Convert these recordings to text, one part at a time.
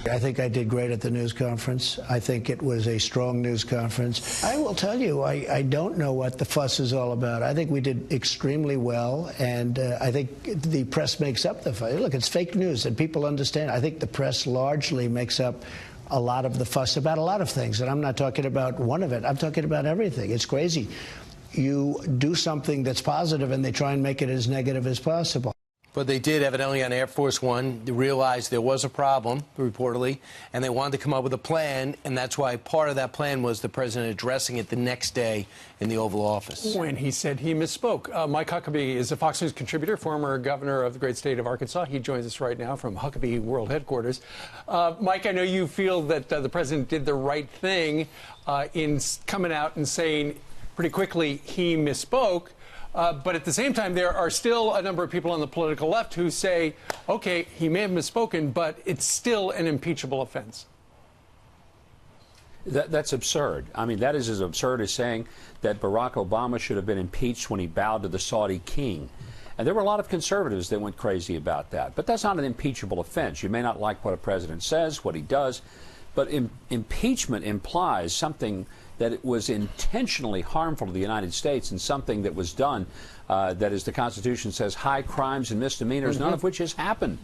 I think I did great at the news conference. I think it was a strong news conference. I will tell you, I don't know what the fuss is all about. I think we did extremely well, and I think the press makes up the fuss. Look, it's fake news, and people understand. I think the press largely makes up a lot of the fuss about a lot of things, and I'm not talking about one of it. I'm talking about everything. It's crazy. You do something that's positive, and they try and make it as negative as possible. But they did, evidently, on Air Force One, they realized there was a problem, reportedly, and they wanted to come up with a plan, and that's why part of that plan was the president addressing it the next day in the Oval Office. When he said he misspoke. Mike Huckabee is a Fox News contributor, former governor of the great state of Arkansas. He joins us right now from Huckabee World Headquarters. Mike, I know you feel that the president did the right thing in coming out and saying pretty quickly he misspoke. But at the same time, there are still a number of people on the political left who say, okay, he may have misspoken, but it's still an impeachable offense. That's absurd. I mean, that is as absurd as saying that Barack Obama should have been impeached when he bowed to the Saudi king. And there were a lot of conservatives that went crazy about that. But that's not an impeachable offense. You may not like what a president says, what he does, but impeachment implies something that it was intentionally harmful to the United States and something that was done that, as the Constitution says, high crimes and misdemeanors, none of which has happened.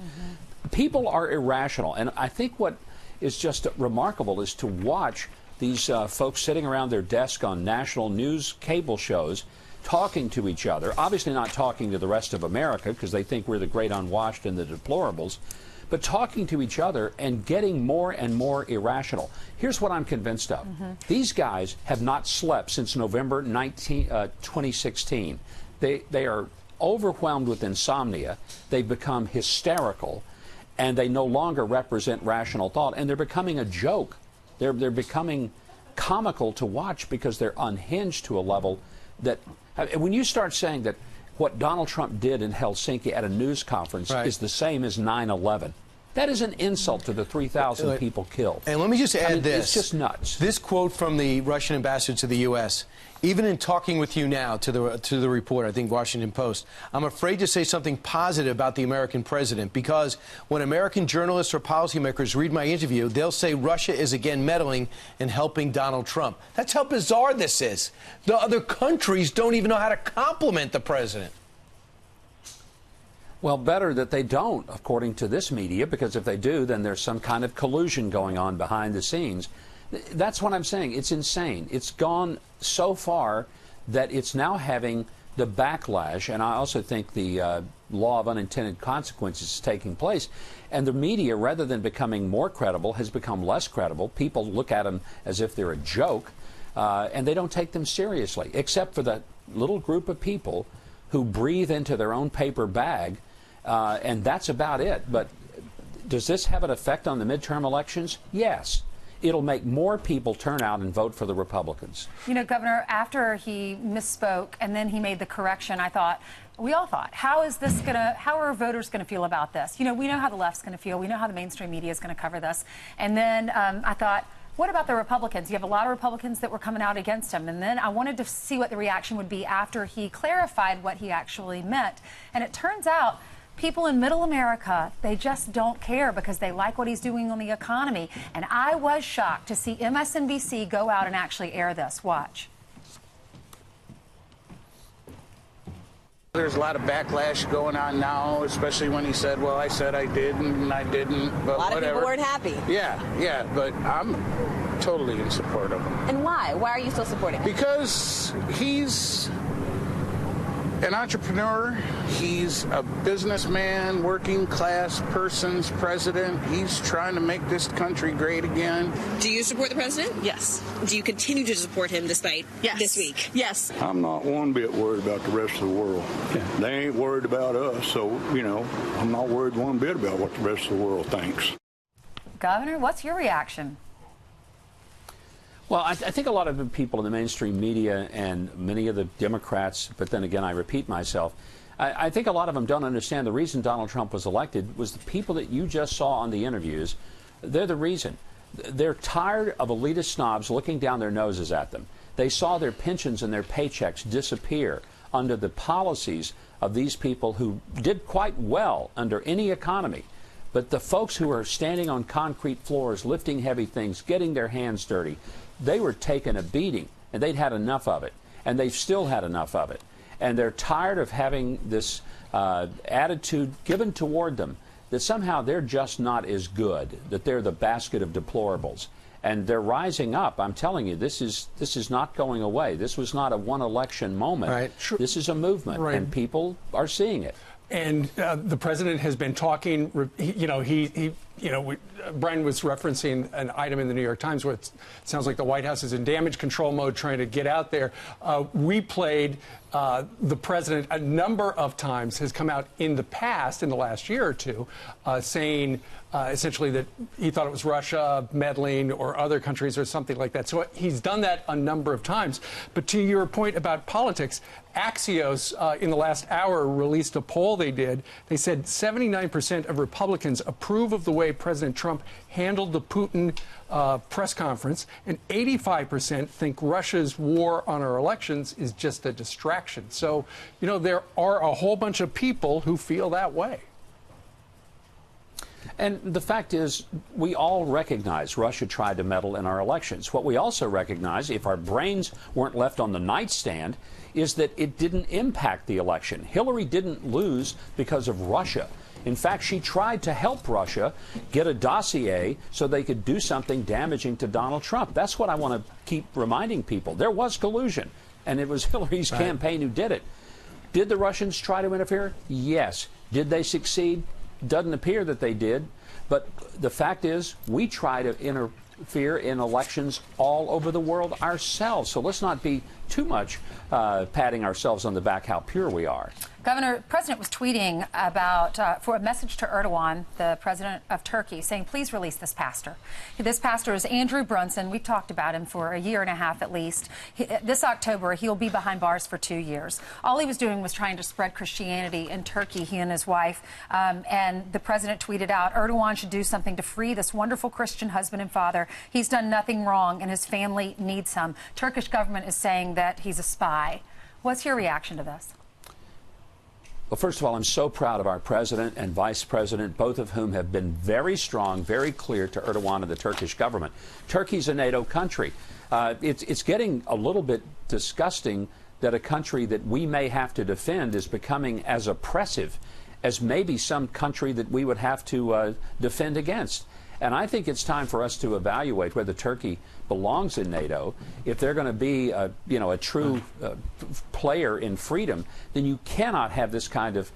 People are irrational. And I think what is just remarkable is to watch these folks sitting around their desk on national news cable shows talking to each other, obviously not talking to the rest of America because they think we're the great unwashed and the deplorables, but talking to each other and getting more and more irrational. Here's what I'm convinced of. These guys have not slept since November 2016. They are overwhelmed with insomnia. They've become hysterical, and they no longer represent rational thought, and they're becoming a joke. They're becoming comical to watch because they're unhinged to a level that, when you start saying that what Donald Trump did in Helsinki at a news conference is the same as 9/11. That is an insult to the 3,000 people killed. And let me just add this. It's just nuts. This quote from the Russian ambassador to the U.S., even in talking with you now, to the reporter, I think Washington Post, I'm afraid to say something positive about the American president, because when American journalists or policymakers read my interview, they'll say Russia is again meddling and helping Donald Trump. That's how bizarre this is. The other countries don't even know how to compliment the president. Well, better that they don't, according to this media, because if they do, then there's some kind of collusion going on behind the scenes. That's what I'm saying. It's insane. It's gone so far that it's now having the backlash, and I also think the law of unintended consequences is taking place. And the media, rather than becoming more credible, has become less credible. People look at them as if they're a joke, and they don't take them seriously, except for that little group of people who breathe into their own paper bag. And that's about it. But does this have an effect on the midterm elections? Yes. It'll make more people turn out and vote for the Republicans. You know, Governor, after he misspoke and then he made the correction, we all thought, how are voters going to feel about this? You know, we know how the left's going to feel. We know how the mainstream media is going to cover this. And then I thought, what about the Republicans? You have a lot of Republicans that were coming out against him. And then I wanted to see what the reaction would be after he clarified what he actually meant. And it turns out people in middle America, they just don't care because they like what he's doing on the economy. And I was shocked to see MSNBC go out and actually air this. Watch. There's a lot of backlash going on now, especially when he said, well, I said I did and I didn't, but a lot of people weren't happy. Yeah, but I'm totally in support of him. And why? Why are you still supporting him? Because he's an entrepreneur. He's a businessman, working class person's president. He's trying to make this country great again. Do you support the president? Yes. Do you continue to support him despite this week? Yes. I'm not one bit worried about the rest of the world. They ain't worried about us, so, you know, I'm not worried one bit about what the rest of the world thinks. Governor, what's your reaction? Well, I think a lot of the people in the mainstream media and many of the Democrats, but then again, I repeat myself, I think a lot of them don't understand the reason Donald Trump was elected was the people that you just saw on the interviews. They're the reason. They're tired of elitist snobs looking down their noses at them. They saw their pensions and their paychecks disappear under the policies of these people who did quite well under any economy. But the folks who are standing on concrete floors, lifting heavy things, getting their hands dirty, they were taking a beating, and they'd had enough of it, and they've still had enough of it. And they're tired of having this attitude given toward them that somehow they're just not as good, that they're the basket of deplorables. And they're rising up. I'm telling you, this is not going away. This was not a one-election moment. Right. Sure. This is a movement, right. and people are seeing it. And the president has been talking. Brian was referencing an item in the New York Times where it sounds like the White House is in damage control mode, trying to get out there. We played the president a number of times has come out in the past, in the last year or two, saying essentially that he thought it was Russia meddling or other countries or something like that. So he's done that a number of times. But to your point about politics, Axios in the last hour released a poll they did. They said 79% of Republicans approve of the way President Trump handled the Putin press conference, and 85% think Russia's war on our elections is just a distraction. So, there are a whole bunch of people who feel that way. And the fact is, we all recognize Russia tried to meddle in our elections. What we also recognize, if our brains weren't left on the nightstand, is that it didn't impact the election. Hillary didn't lose because of Russia. In fact, she tried to help Russia get a dossier so they could do something damaging to Donald Trump. That's what I want to keep reminding people. There was collusion, and it was Hillary's campaign who did it. Did the Russians try to interfere? Yes. Did they succeed? Doesn't appear that they did. But the fact is, we try to interfere in elections all over the world ourselves. So let's not be too much patting ourselves on the back how pure we are. Governor, President was tweeting about, for a message to Erdogan, the president of Turkey, saying, please release this pastor. This pastor is Andrew Brunson. We've talked about him for a year and a half at least. This October, he'll be behind bars for 2 years. All he was doing was trying to spread Christianity in Turkey, he and his wife. And the president tweeted out, Erdogan should do something to free this wonderful Christian husband and father. He's done nothing wrong, and his family needs him. Turkish government is saying that he's a spy. What's your reaction to this? Well, first of all, I'm so proud of our president and vice president, both of whom have been very strong, very clear to Erdogan and the Turkish government. Turkey's a NATO country. It's getting a little bit disgusting that a country that we may have to defend is becoming as oppressive as maybe some country that we would have to defend against. And I think it's time for us to evaluate whether Turkey belongs in NATO. If they're going to be a true player in freedom, then you cannot have this kind of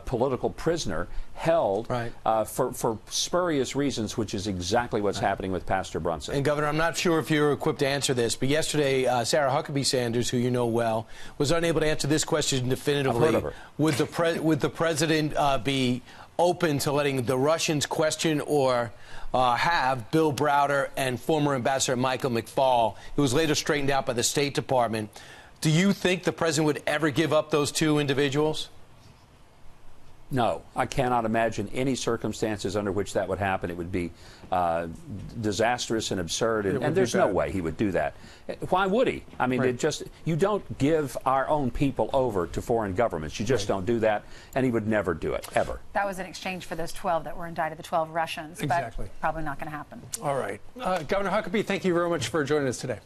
political prisoner held for spurious reasons, which is exactly what's happening with Pastor Brunson. And, Governor, I'm not sure if you're equipped to answer this, but yesterday Sarah Huckabee Sanders, who you know well, was unable to answer this question definitively. I've heard of her. Would the president be open to letting the Russians question or have Bill Browder and former Ambassador Michael McFaul, who was later straightened out by the State Department? Do you think the president would ever give up those two individuals? No, I cannot imagine any circumstances under which that would happen. It would be disastrous and absurd, and there's no way he would do that. Why would he? I mean, you don't give our own people over to foreign governments. You just don't do that, and he would never do it, ever. That was in exchange for those 12 that were indicted, the 12 Russians. Exactly. But probably not going to happen. All right. Governor Huckabee, thank you very much for joining us today.